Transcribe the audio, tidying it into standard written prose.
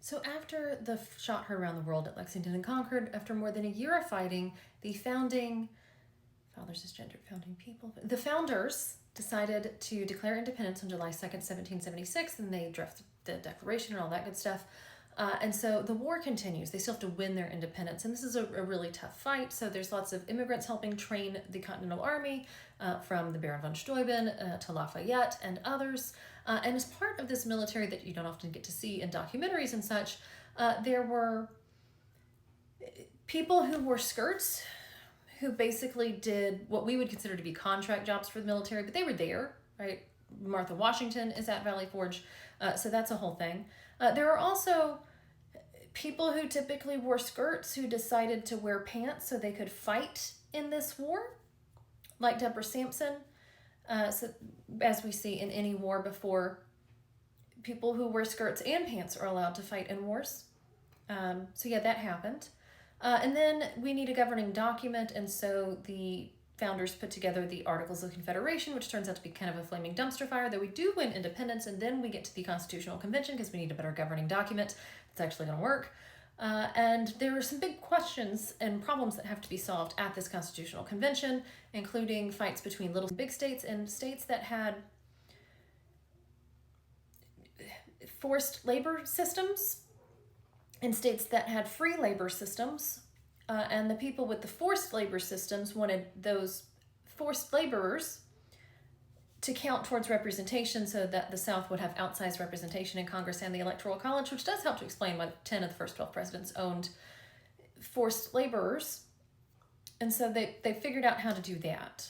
So after the shot heard around the world at Lexington and Concord, after more than a year of fighting, the founders is gendered, founding people. The founders decided to declare independence on July 2nd, 1776, and they drafted the Declaration and all that good stuff. And so the war continues. They still have to win their independence. And this is a really tough fight. So there's lots of immigrants helping train the Continental Army, from the Baron von Steuben to Lafayette and others. And as part of this military that you don't often get to see in documentaries and such, there were people who wore skirts who basically did what we would consider to be contract jobs for the military, but they were there, right? Martha Washington is at Valley Forge, so that's a whole thing. There are also people who typically wore skirts who decided to wear pants so they could fight in this war, like Deborah Sampson. So as we see in any war before, people who wear skirts and pants are allowed to fight in wars. So yeah, that happened. And then we need a governing document, and so the founders put together the Articles of Confederation, which turns out to be kind of a flaming dumpster fire, though we do win independence, and then we get to the Constitutional Convention because we need a better governing document that's actually going to work. And there are some big questions and problems that have to be solved at this Constitutional Convention, including fights between little and big states and states that had forced labor systems and states that had free labor systems. And the people with the forced labor systems wanted those forced laborers to count towards representation so that the South would have outsized representation in Congress and the Electoral College, which does help to explain why 10 of the first 12 presidents owned forced laborers. And so they figured out how to do that.